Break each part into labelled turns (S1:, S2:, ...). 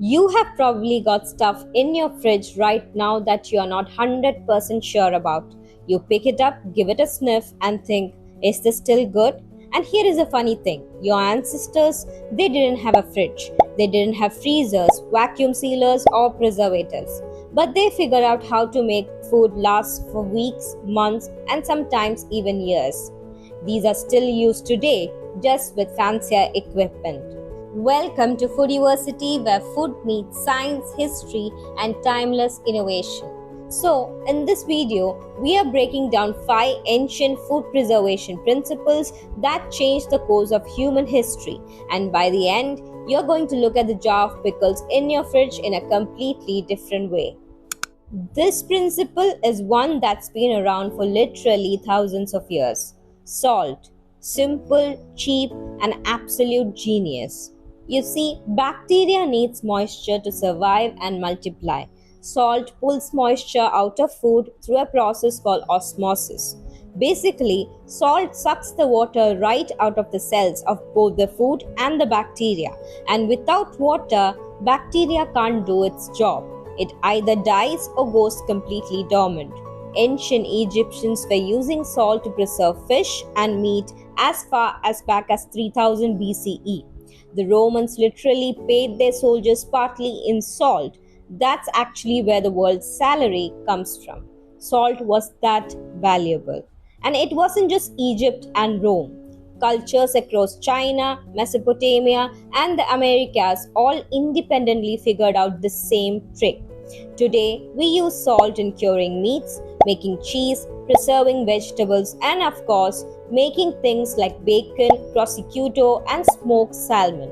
S1: You have probably got stuff in your fridge right now that you are not 100% sure about. You pick it up, give it a sniff, and think, is this still good? And here is a funny thing, your ancestors, they didn't have a fridge, they didn't have freezers, vacuum sealers, or preservatives. But they figured out how to make food last for weeks, months, and sometimes even years. These are still used today, just with fancier equipment. Welcome to Foodiversity, where food meets science, history, and timeless innovation. So, in this video, we are breaking down 5 ancient food preservation principles that changed the course of human history. And by the end, you're going to look at the jar of pickles in your fridge in a completely different way. This principle is one that's been around for literally thousands of years. Salt. Simple, cheap, and absolute genius. You see, bacteria needs moisture to survive and multiply. Salt pulls moisture out of food through a process called osmosis. Basically, salt sucks the water right out of the cells of both the food and the bacteria. And without water, bacteria can't do its job. It either dies or goes completely dormant. Ancient Egyptians were using salt to preserve fish and meat as far as back as 3000 BCE. The Romans literally paid their soldiers partly in salt. That's actually where the world's salary comes from. Salt was that valuable. And it wasn't just Egypt and Rome. Cultures across China, Mesopotamia, and the Americas all independently figured out the same trick. Today, we use salt in curing meats, making cheese, preserving vegetables, and of course, making things like bacon, prosciutto, and smoked salmon.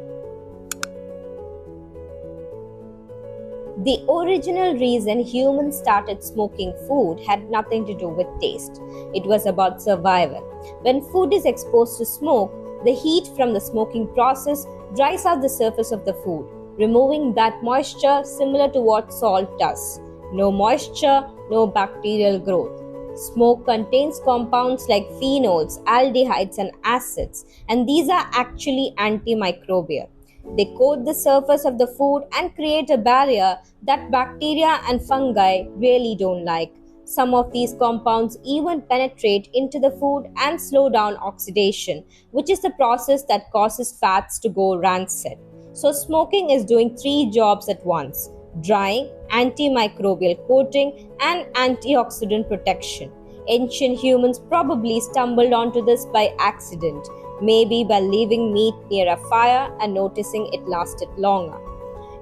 S1: The original reason humans started smoking food had nothing to do with taste. It was about survival. When food is exposed to smoke, the heat from the smoking process dries out the surface of the food, removing that moisture similar to what salt does. No moisture, no bacterial growth. Smoke contains compounds like phenols, aldehydes, and acids, and these are actually antimicrobial. They coat the surface of the food and create a barrier that bacteria and fungi really don't like. Some of these compounds even penetrate into the food and slow down oxidation, which is the process that causes fats to go rancid. So, smoking is doing 3 jobs at once: drying, antimicrobial coating, and antioxidant protection. Ancient humans probably stumbled onto this by accident, maybe by leaving meat near a fire and noticing it lasted longer.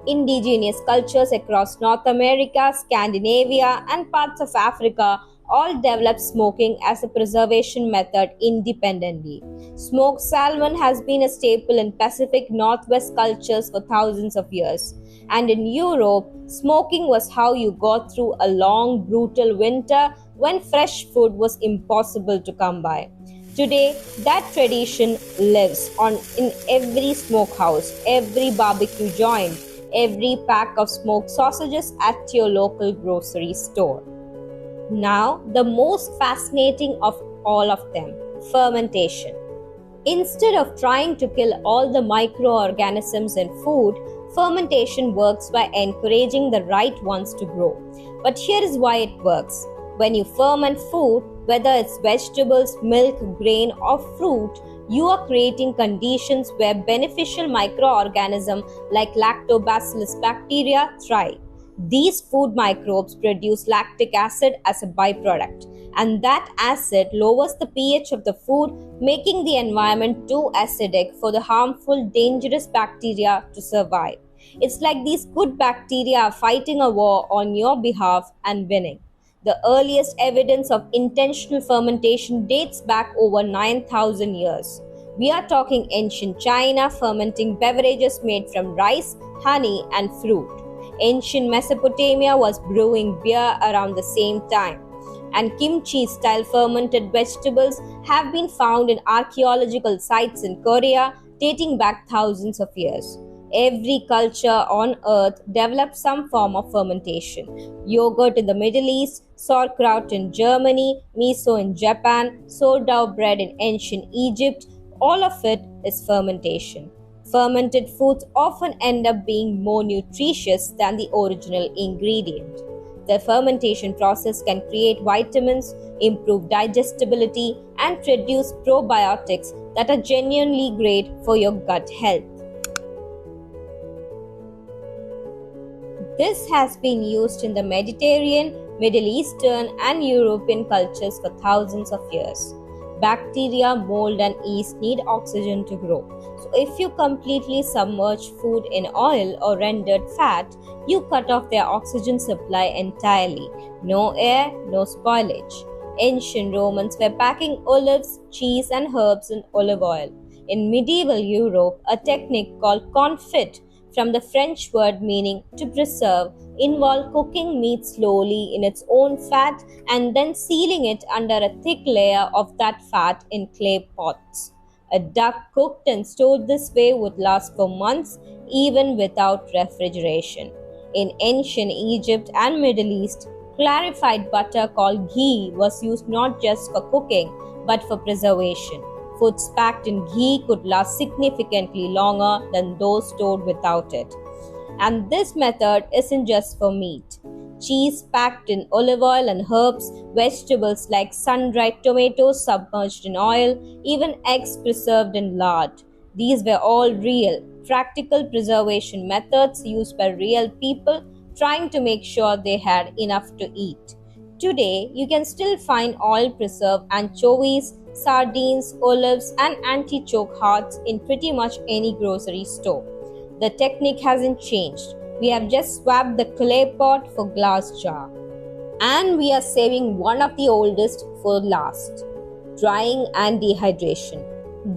S1: Indigenous cultures across North America, Scandinavia, and parts of Africa all developed smoking as a preservation method independently. Smoked salmon has been a staple in Pacific Northwest cultures for thousands of years. And in Europe, smoking was how you got through a long, brutal winter when fresh food was impossible to come by. Today, that tradition lives on in every smokehouse, every barbecue joint, every pack of smoked sausages at your local grocery store. Now, the most fascinating of all of them, fermentation. Instead of trying to kill all the microorganisms in food, fermentation works by encouraging the right ones to grow. But here is why it works. When you ferment food, whether it's vegetables, milk, grain, or fruit, you are creating conditions where beneficial microorganisms like lactobacillus bacteria thrive. These food microbes produce lactic acid as a byproduct, and that acid lowers the pH of the food, making the environment too acidic for the harmful, dangerous bacteria to survive. It's like these good bacteria are fighting a war on your behalf and winning. The earliest evidence of intentional fermentation dates back over 9,000 years. We are talking ancient China fermenting beverages made from rice, honey, and fruit. Ancient Mesopotamia was brewing beer around the same time. And kimchi-style fermented vegetables have been found in archaeological sites in Korea dating back thousands of years. Every culture on earth developed some form of fermentation. Yogurt in the Middle East, sauerkraut in Germany, miso in Japan, sourdough bread in ancient Egypt, all of it is fermentation. Fermented foods often end up being more nutritious than the original ingredient. The fermentation process can create vitamins, improve digestibility, and produce probiotics that are genuinely great for your gut health. This has been used in the Mediterranean, Middle Eastern, and European cultures for thousands of years. Bacteria, mold, and yeast need oxygen to grow. So, if you completely submerge food in oil or rendered fat, you cut off their oxygen supply entirely. No air, no spoilage. Ancient Romans were packing olives, cheese, and herbs in olive oil. In medieval Europe, a technique called confit, from the French word meaning to preserve, involved cooking meat slowly in its own fat and then sealing it under a thick layer of that fat in clay pots. A duck cooked and stored this way would last for months even without refrigeration. In ancient Egypt and Middle East, clarified butter called ghee was used not just for cooking but for preservation. Foods packed in ghee could last significantly longer than those stored without it. And this method isn't just for meat. Cheese packed in olive oil and herbs, vegetables like sun-dried tomatoes submerged in oil, even eggs preserved in lard. These were all real, practical preservation methods used by real people trying to make sure they had enough to eat. Today, you can still find oil-preserved anchovies, sardines, olives, and antichoke hearts in pretty much any grocery store. The technique hasn't changed. We have just swapped the clay pot for glass jar. And we are saving one of the oldest for last: drying and dehydration.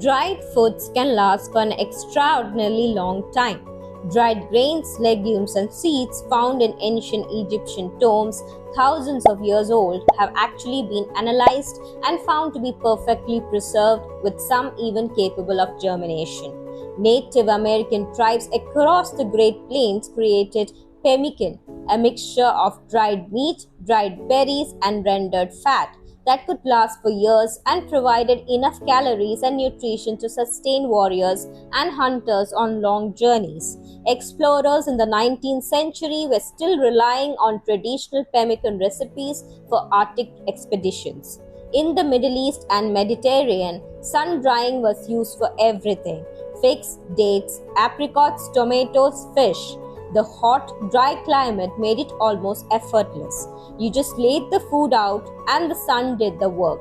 S1: Dried foods can last for an extraordinarily long time. Dried grains, legumes, and seeds found in ancient Egyptian tombs thousands of years old have actually been analyzed and found to be perfectly preserved, with some even capable of germination. Native American tribes across the Great Plains created pemmican, a mixture of dried meat, dried berries, and rendered fat that could last for years and provided enough calories and nutrition to sustain warriors and hunters on long journeys. Explorers in the 19th century were still relying on traditional pemmican recipes for Arctic expeditions. In the Middle East and Mediterranean, sun drying was used for everything: figs, dates, apricots, tomatoes, fish. The hot, dry climate made it almost effortless. You just laid the food out and the sun did the work.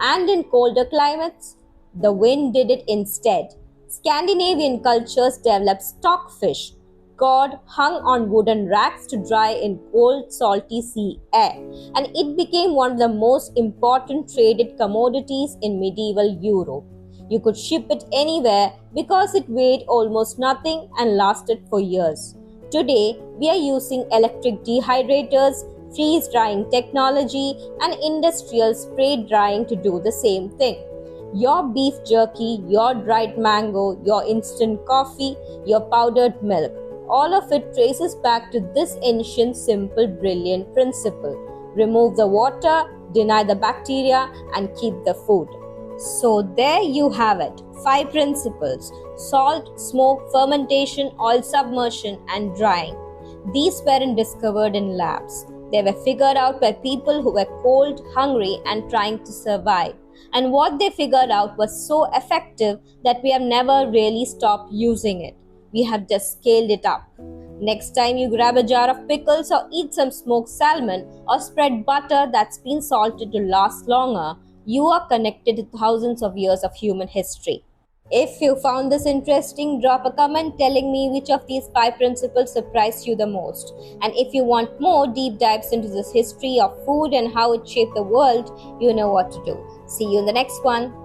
S1: And in colder climates, the wind did it instead. Scandinavian cultures developed stockfish, cod hung on wooden racks to dry in cold, salty sea air, and it became one of the most important traded commodities in medieval Europe. You could ship it anywhere because it weighed almost nothing and lasted for years. Today, we are using electric dehydrators, freeze drying technology, and industrial spray drying to do the same thing. Your beef jerky, your dried mango, your instant coffee, your powdered milk, all of it traces back to this ancient, simple, brilliant principle: remove the water, deny the bacteria, and keep the food. So there you have it, 5 principles: salt, smoke, fermentation, oil submersion, and drying. These weren't discovered in labs. They were figured out by people who were cold, hungry, and trying to survive. And what they figured out was so effective that we have never really stopped using it. We have just scaled it up. Next time you grab a jar of pickles or eat some smoked salmon or spread butter that's been salted to last longer, you are connected to thousands of years of human history. If you found this interesting, drop a comment telling me which of these 5 principles surprised you the most. And if you want more deep dives into this history of food and how it shaped the world, you know what to do. See you in the next one.